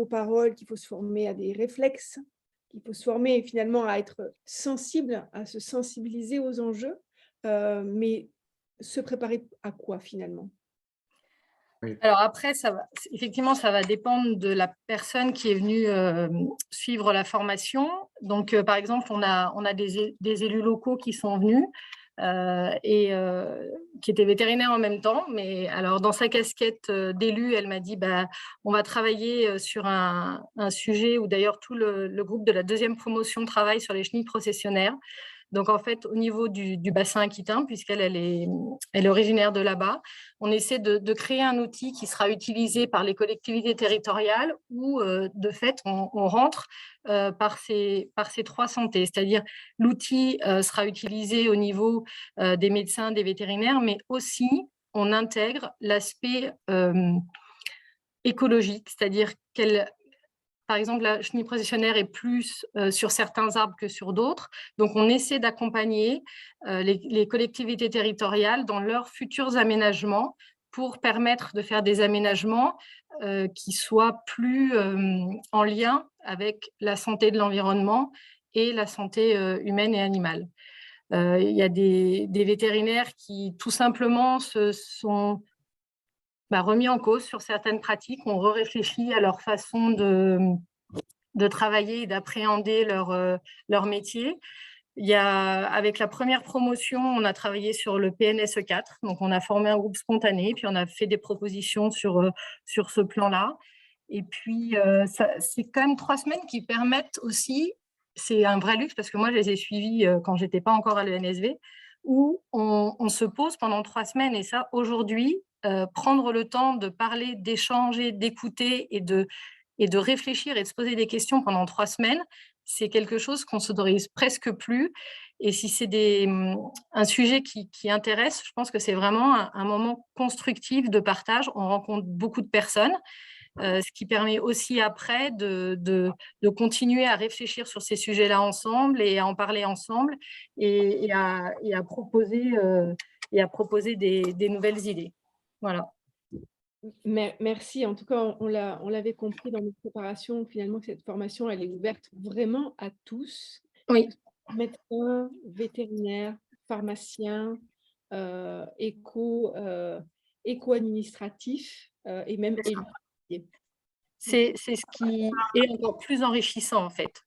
paroles qu'il faut se former à des réflexes, qu'il faut se former finalement à être sensible, à se sensibiliser aux enjeux, mais se préparer à quoi finalement? Oui. Alors après, effectivement, ça va dépendre de la personne qui est venue suivre la formation. Donc, par exemple, on a des élus locaux qui sont venus et qui étaient vétérinaires en même temps. Mais alors, dans sa casquette d'élu, elle m'a dit on va travailler sur un sujet où d'ailleurs tout le groupe de la 2e promotion travaille sur les chenilles processionnaires. Donc, en fait, au niveau du bassin aquitain, puisqu'elle est originaire de là-bas, on essaie de créer un outil qui sera utilisé par les collectivités territoriales où, de fait, on rentre par ces 3 santé. C'est-à-dire, l'outil sera utilisé au niveau des médecins, des vétérinaires, mais aussi, on intègre l'aspect écologique, c'est-à-dire par exemple, la chenille processionnaire est plus sur certains arbres que sur d'autres. Donc, on essaie d'accompagner les collectivités territoriales dans leurs futurs aménagements pour permettre de faire des aménagements qui soient plus en lien avec la santé de l'environnement et la santé humaine et animale. Il y a des vétérinaires qui, tout simplement, se sont remis en cause sur certaines pratiques, ont réfléchi à leur façon de travailler et d'appréhender leur métier. Avec la première promotion, on a travaillé sur le PNSE4, donc on a formé un groupe spontané, puis on a fait des propositions sur ce plan-là. Et puis, c'est quand même 3 semaines qui permettent aussi, c'est un vrai luxe parce que moi, je les ai suivis quand je n'étais pas encore à l'ENSV, où on se pose pendant 3 semaines. Et ça, aujourd'hui, prendre le temps de parler, d'échanger, d'écouter et de réfléchir et de se poser des questions pendant 3 semaines, c'est quelque chose qu'on ne s'autorise presque plus. Et si c'est un sujet qui intéresse, je pense que c'est vraiment un moment constructif de partage. On rencontre beaucoup de personnes, ce qui permet aussi après de continuer à réfléchir sur ces sujets-là ensemble et à en parler ensemble et à proposer des nouvelles idées. Voilà. Merci. En tout cas, on l'avait compris dans notre préparation, finalement, que cette formation, elle est ouverte vraiment à tous. Oui. Médecins, vétérinaires, pharmaciens, éco-administratifs et même élus. C'est ce qui est encore plus enrichissant, en fait,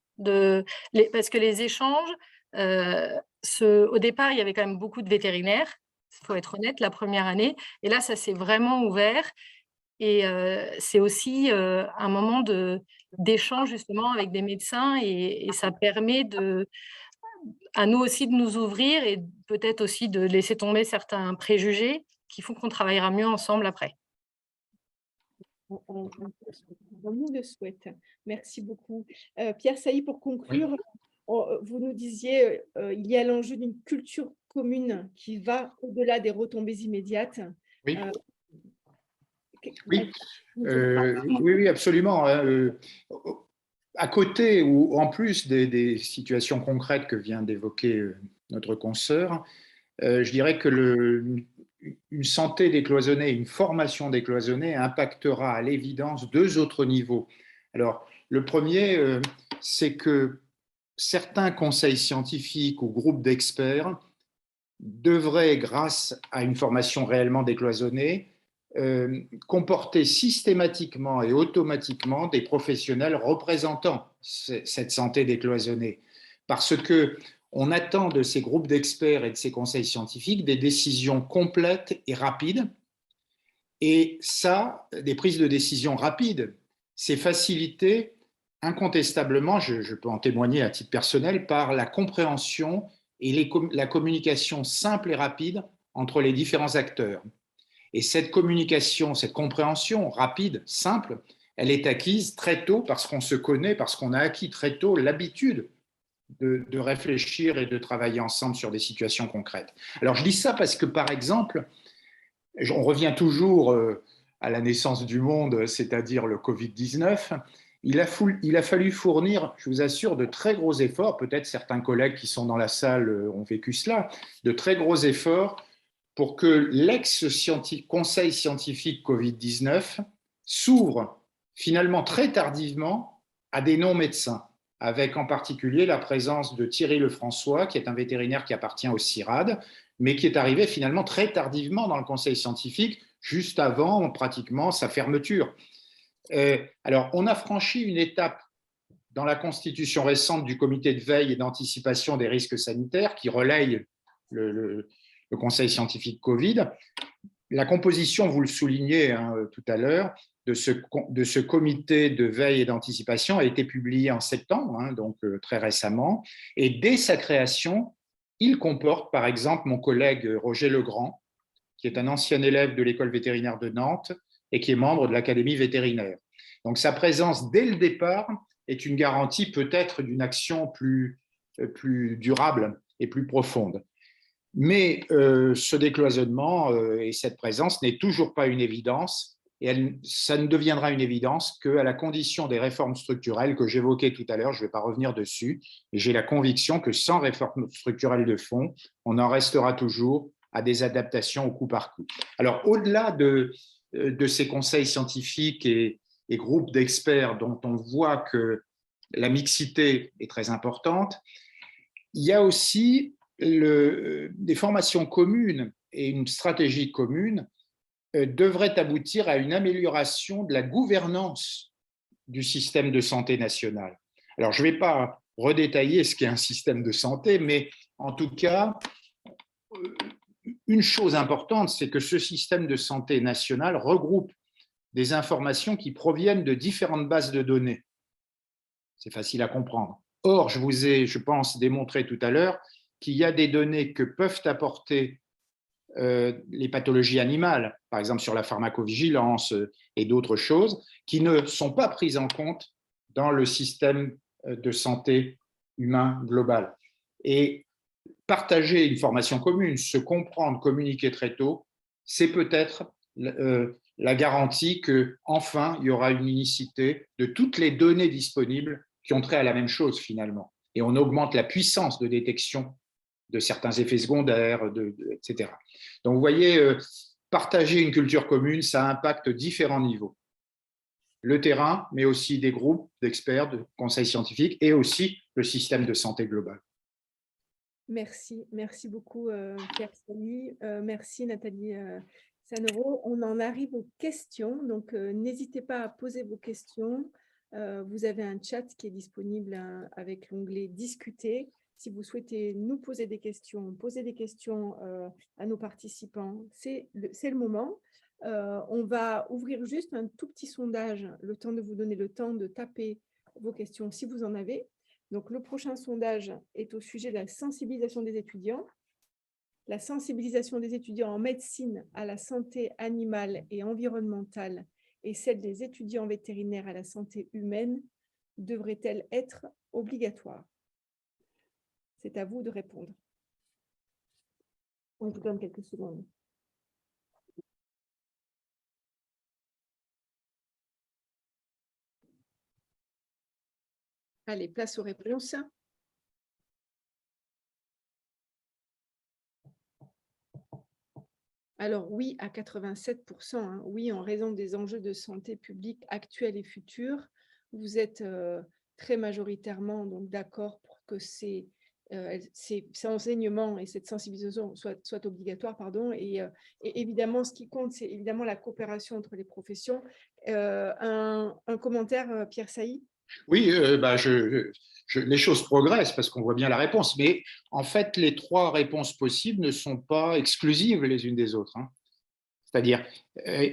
parce que les échanges, au départ, il y avait quand même beaucoup de vétérinaires, il faut être honnête, la première année, et là, ça s'est vraiment ouvert, et c'est aussi un moment d'échange, justement, avec des médecins, et ça permet à nous aussi de nous ouvrir, et peut-être aussi de laisser tomber certains préjugés qui font qu'on travaillera mieux ensemble après. On nous le souhaite. Merci beaucoup. Pierre Sailly, pour conclure, vous nous disiez il y a l'enjeu d'une culture commune qui va au-delà des retombées immédiates. Oui, oui, absolument. À côté ou en plus des situations concrètes que vient d'évoquer notre consoeur, je dirais que une santé décloisonnée, une formation décloisonnée impactera à l'évidence 2 autres niveaux. Alors, le premier, c'est que certains conseils scientifiques ou groupes d'experts devraient, grâce à une formation réellement décloisonnée, comporter systématiquement et automatiquement des professionnels représentant cette santé décloisonnée. Parce que on attend de ces groupes d'experts et de ces conseils scientifiques des décisions complètes et rapides. Et ça, des prises de décision rapides, c'est facilité incontestablement, je peux en témoigner à titre personnel, par la compréhension et la communication simple et rapide entre les différents acteurs. Et cette communication, cette compréhension rapide, simple, elle est acquise très tôt parce qu'on se connaît, parce qu'on a acquis très tôt l'habitude de réfléchir et de travailler ensemble sur des situations concrètes. Alors je dis ça parce que, par exemple, on revient toujours à la naissance du monde, c'est-à-dire le Covid-19, il a fallu fournir, je vous assure, de très gros efforts, peut-être certains collègues qui sont dans la salle ont vécu cela, de très gros efforts pour que l'ex-conseil scientifique Covid-19 s'ouvre finalement très tardivement à des non-médecins, avec en particulier la présence de Thierry Lefrançois, qui est un vétérinaire qui appartient au CIRAD, mais qui est arrivé finalement très tardivement dans le conseil scientifique, juste avant pratiquement sa fermeture. Alors, on a franchi une étape dans la constitution récente du comité de veille et d'anticipation des risques sanitaires qui relaye le conseil scientifique Covid. La composition, vous le soulignez tout à l'heure, de ce comité de veille et d'anticipation a été publié en septembre, donc très récemment. Et dès sa création, il comporte par exemple mon collègue Roger Legrand, qui est un ancien élève de l'école vétérinaire de Nantes et qui est membre de l'Académie vétérinaire. Donc sa présence dès le départ est une garantie peut-être d'une action plus durable et plus profonde. Mais ce décloisonnement et cette présence n'est toujours pas une évidence, et ça ne deviendra une évidence qu'à la condition des réformes structurelles que j'évoquais tout à l'heure. Je ne vais pas revenir dessus, mais j'ai la conviction que sans réforme structurelle de fond, on en restera toujours à des adaptations au coup par coup. Alors, au-delà de ces conseils scientifiques et groupes d'experts dont on voit que la mixité est très importante, il y a aussi des formations communes et une stratégie commune devraient aboutir à une amélioration de la gouvernance du système de santé national. Alors, je ne vais pas redétailler ce qu'est un système de santé, mais en tout cas, une chose importante, c'est que ce système de santé national regroupe des informations qui proviennent de différentes bases de données. C'est facile à comprendre. Or, je vous ai, je pense, démontré tout à l'heure qu'il y a des données que peuvent apporter les pathologies animales, par exemple sur la pharmacovigilance et d'autres choses, qui ne sont pas prises en compte dans le système de santé humain global. Et partager une formation commune, se comprendre, communiquer très tôt, c'est peut-être la garantie qu'enfin, il y aura une unicité de toutes les données disponibles qui ont trait à la même chose finalement. Et on augmente la puissance de détection de certains effets secondaires, etc. Donc, vous voyez, partager une culture commune, ça impacte différents niveaux. Le terrain, mais aussi des groupes d'experts, de conseils scientifiques et aussi le système de santé global. Merci beaucoup Pierre Samy, merci Nathalie Sanero. On en arrive aux questions, donc n'hésitez pas à poser vos questions. Vous avez un chat qui est disponible avec l'onglet « Discuter ». Si vous souhaitez nous poser des questions à nos participants, c'est le moment. On va ouvrir juste un tout petit sondage, le temps de vous donner le temps de taper vos questions si vous en avez. Donc, le prochain sondage est au sujet de la sensibilisation des étudiants. La sensibilisation des étudiants en médecine à la santé animale et environnementale et celle des étudiants vétérinaires à la santé humaine devrait-elle être obligatoire? C'est à vous de répondre. On vous donne quelques secondes. Allez, place aux réponses. Alors oui, à 87%, hein, oui, en raison des enjeux de santé publique actuels et futurs. Vous êtes très majoritairement d'accord pour que ces enseignements et cette sensibilisation soient obligatoires. Et évidemment, ce qui compte, c'est évidemment la coopération entre les professions. Un commentaire, Pierre Sailly? Oui, les choses progressent parce qu'on voit bien la réponse, mais en fait, les trois réponses possibles ne sont pas exclusives les unes des autres. Hein. C'est-à-dire,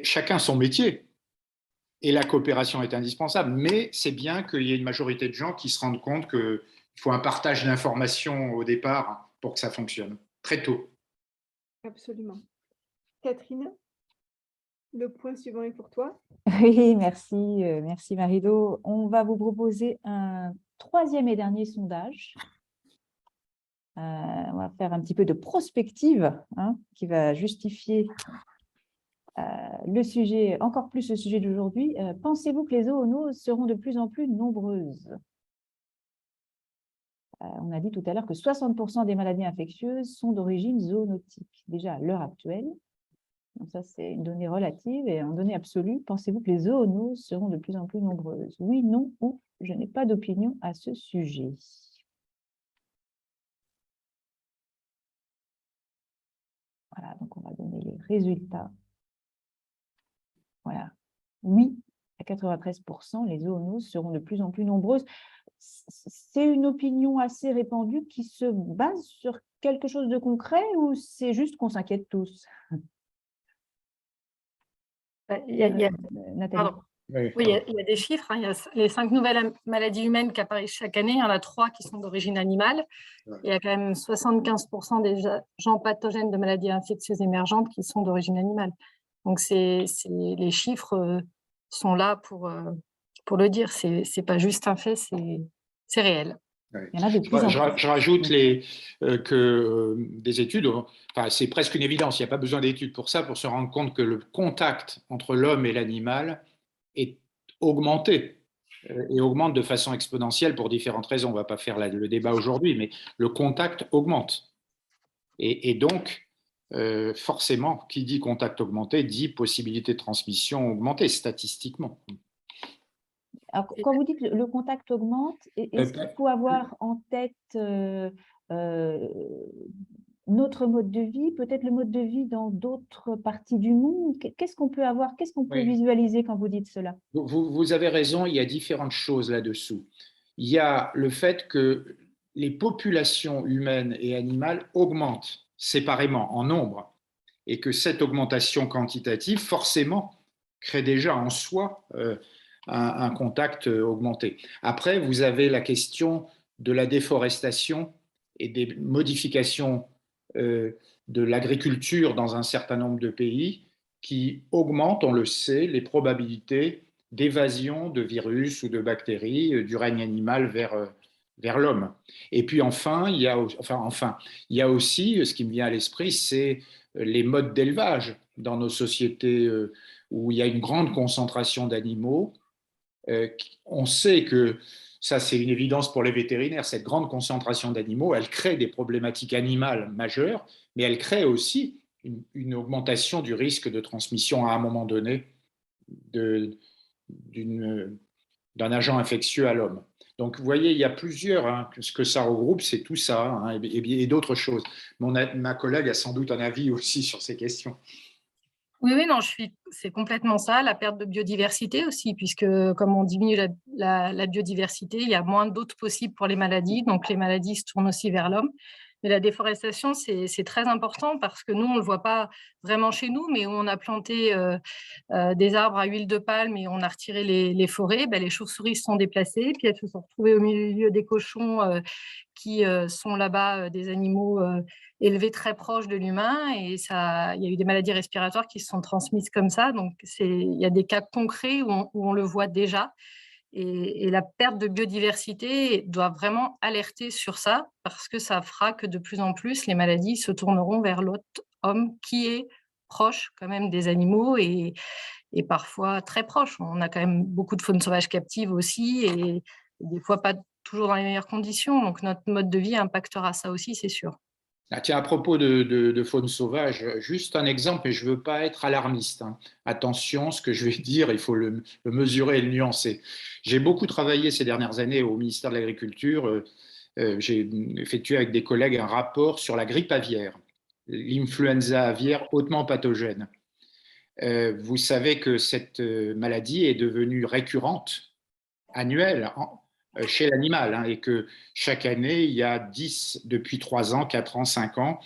chacun son métier et la coopération est indispensable, mais c'est bien qu'il y ait une majorité de gens qui se rendent compte qu'il faut un partage d'informations au départ pour que ça fonctionne, très tôt. Absolument. Catherine, le point suivant est pour toi. Oui, merci Marie-Do. On va vous proposer un troisième et dernier sondage. On va faire un petit peu de prospective qui va justifier le sujet, encore plus le sujet d'aujourd'hui. Pensez-vous que les zoonoses seront de plus en plus nombreuses? On a dit tout à l'heure que 60% des maladies infectieuses sont d'origine zoonotique, déjà à l'heure actuelle. Donc ça, c'est une donnée relative. Et en donnée absolue, pensez-vous que les zoonoses seront de plus en plus nombreuses? Oui, non, ou je n'ai pas d'opinion à ce sujet. Voilà, donc on va donner les résultats. Voilà. Oui, à 93%, les zoonoses seront de plus en plus nombreuses. C'est une opinion assez répandue qui se base sur quelque chose de concret ou c'est juste qu'on s'inquiète tous? Nathalie. Oui, il y a des chiffres. Hein. Il y a les 5 nouvelles maladies humaines qui apparaissent chaque année. Il y en a 3 qui sont d'origine animale. Il y a quand même 75% des agents pathogènes de maladies infectieuses émergentes qui sont d'origine animale. Donc, les chiffres sont là pour le dire. Ce n'est pas juste un fait, c'est réel. Oui. Je rajoute que des études, enfin, c'est presque une évidence, il n'y a pas besoin d'études pour ça, pour se rendre compte que le contact entre l'homme et l'animal est augmenté et augmente de façon exponentielle pour différentes raisons. On ne va pas faire le débat aujourd'hui, mais le contact augmente. Et donc, forcément, qui dit contact augmenté dit possibilité de transmission augmentée statistiquement. Alors, quand vous dites le contact augmente, est-ce qu'il faut avoir en tête notre mode de vie, peut-être le mode de vie dans d'autres parties du monde. Qu'est-ce qu'on peut avoir, qu'est-ce qu'on peut Oui. visualiser quand vous dites cela? Vous avez raison, il y a différentes choses là-dessous. Il y a le fait que les populations humaines et animales augmentent séparément en nombre et que cette augmentation quantitative, forcément, crée déjà en soi un contact augmenté. Après, vous avez la question de la déforestation et des modifications de l'agriculture dans un certain nombre de pays qui augmentent, on le sait, les probabilités d'évasion de virus ou de bactéries du règne animal vers l'homme. Et puis enfin, il y a aussi, ce qui me vient à l'esprit, c'est les modes d'élevage dans nos sociétés où il y a une grande concentration d'animaux. On sait que ça, c'est une évidence pour les vétérinaires, cette grande concentration d'animaux, elle crée des problématiques animales majeures, mais elle crée aussi une augmentation du risque de transmission à un moment donné d'un agent infectieux à l'homme. Donc, vous voyez, il y a plusieurs, hein, ce que ça regroupe, c'est tout ça, hein, et d'autres choses. Ma collègue a sans doute un avis aussi sur ces questions. Oui, oui, non, c'est complètement ça, la perte de biodiversité aussi, puisque comme on diminue la biodiversité, il y a moins d'hôtes possibles pour les maladies, donc les maladies se tournent aussi vers l'homme. Mais la déforestation, c'est très important parce que nous, on ne le voit pas vraiment chez nous, mais où on a planté des arbres à huile de palme et on a retiré les forêts, ben, les chauves-souris se sont déplacées, puis elles se sont retrouvées au milieu des cochons qui sont là-bas des animaux élevés très proches de l'humain, et il y a eu des maladies respiratoires qui se sont transmises comme ça. Donc, il y a des cas concrets où on le voit déjà. Et la perte de biodiversité doit vraiment alerter sur ça, parce que ça fera que de plus en plus, les maladies se tourneront vers l'autre homme qui est proche quand même des animaux et parfois très proche. On a quand même beaucoup de faune sauvage captive aussi et des fois pas toujours dans les meilleures conditions. Donc notre mode de vie impactera ça aussi, c'est sûr. Ah, tiens, à propos de faune sauvage, juste un exemple, et je ne veux pas être alarmiste, hein. Attention, ce que je vais dire, il faut le mesurer et le nuancer. J'ai beaucoup travaillé ces dernières années au ministère de l'Agriculture. J'ai effectué avec des collègues un rapport sur la grippe aviaire, l'influenza aviaire hautement pathogène. Vous savez que cette maladie est devenue récurrente, annuelle, chez l'animal, hein, et que chaque année, il y a depuis 3 ans, 4 ans, 5 ans,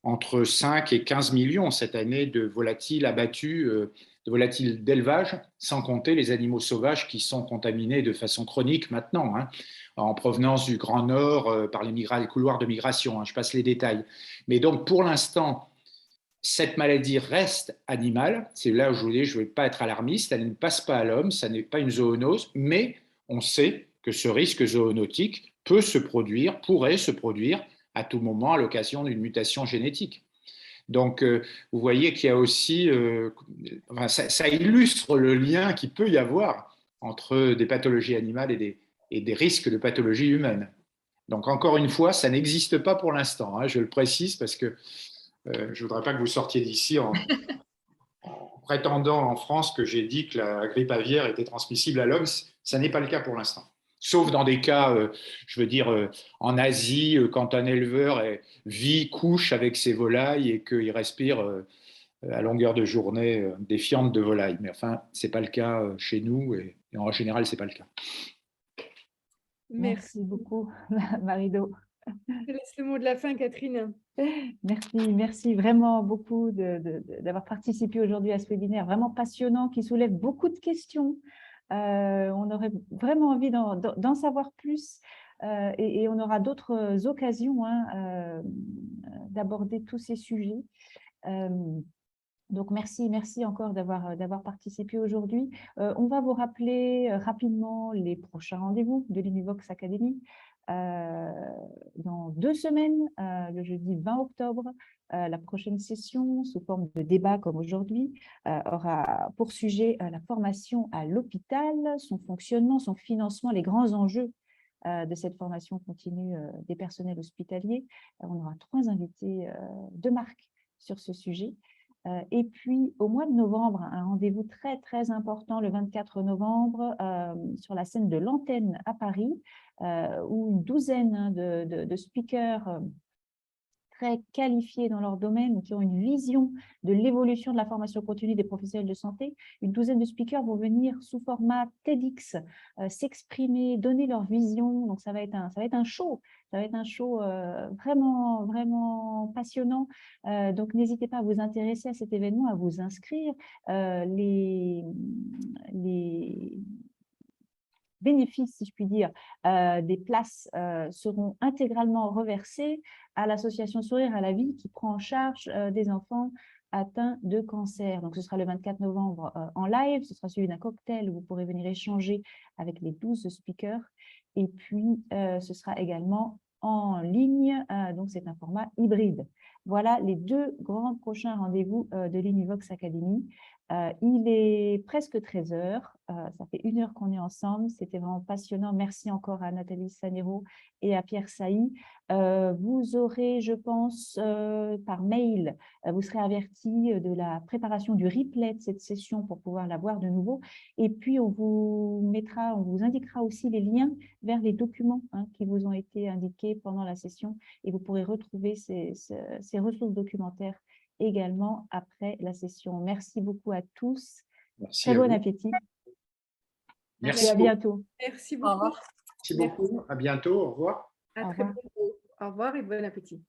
entre 5 et 15 millions cette année de volatiles abattus, de volatiles d'élevage, sans compter les animaux sauvages qui sont contaminés de façon chronique maintenant, hein, en provenance du Grand Nord, par les couloirs de migration, hein, je passe les détails. Mais donc, pour l'instant, cette maladie reste animale, c'est là où je vous dis, je ne vais pas être alarmiste, elle ne passe pas à l'homme, ça n'est pas une zoonose, mais on sait que ce risque zoonotique pourrait se produire à tout moment à l'occasion d'une mutation génétique. Donc, vous voyez qu'il y a aussi, ça illustre le lien qu'il peut y avoir entre des pathologies animales et des risques de pathologies humaines. Donc, encore une fois, ça n'existe pas pour l'instant, hein, je le précise parce que je ne voudrais pas que vous sortiez d'ici en prétendant en France que j'ai dit que la grippe aviaire était transmissible à l'homme. Ça n'est pas le cas pour l'instant. Sauf dans des cas, je veux dire, en Asie, quand un éleveur couche avec ses volailles et qu'il respire à longueur de journée des fientes de volailles. Mais enfin, ce n'est pas le cas chez nous et en général, ce n'est pas le cas. Merci beaucoup, Marie-Do. Je laisse le mot de la fin, Catherine. Merci vraiment beaucoup d'avoir participé aujourd'hui à ce webinaire vraiment passionnant qui soulève beaucoup de questions. On aurait vraiment envie d'en savoir plus et on aura d'autres occasions d'aborder tous ces sujets. Donc, merci encore d'avoir participé aujourd'hui. On va vous rappeler rapidement les prochains rendez-vous de l'Univox Academy. Dans 2 semaines, le jeudi 20 octobre, la prochaine session, sous forme de débat comme aujourd'hui, aura pour sujet la formation à l'hôpital, son fonctionnement, son financement, les grands enjeux de cette formation continue des personnels hospitaliers. On aura 3 invités de marque sur ce sujet. Et puis, au mois de novembre, un rendez-vous très, très important, le 24 novembre, sur la scène de l'Antenne à Paris, où une douzaine de speakers très qualifiés dans leur domaine, qui ont une vision de l'évolution de la formation continue des professionnels de santé. Une douzaine de speakers vont venir sous format TEDx, s'exprimer, donner leur vision. Donc, ça va être un show. Ça va être un show vraiment, vraiment passionnant. Donc, n'hésitez pas à vous intéresser à cet événement, à vous inscrire. Les bénéfices, si je puis dire, des places seront intégralement reversés à l'association Sourire à la vie qui prend en charge des enfants atteints de cancer. Donc, ce sera le 24 novembre en live, ce sera suivi d'un cocktail où vous pourrez venir échanger avec les 12 speakers. Et puis, ce sera également en ligne, donc c'est un format hybride. Voilà les 2 grands prochains rendez-vous de l'Univox Academy. Il est presque 13 heures, ça fait 1 heure qu'on est ensemble, c'était vraiment passionnant. Merci encore à Nathalie Sanero et à Pierre Sailly. Vous aurez, je pense, par mail, vous serez avertis de la préparation du replay de cette session pour pouvoir la voir de nouveau. Et puis, on vous indiquera aussi les liens vers les documents qui vous ont été indiqués pendant la session et vous pourrez retrouver ces ressources documentaires également après la session. Merci beaucoup à tous. Merci Très à bon vous. appétit. Merci Et à bientôt. Merci Au beaucoup. revoir. Merci beaucoup. À bientôt. Au revoir. À Au très revoir. bientôt. Au revoir et bon appétit.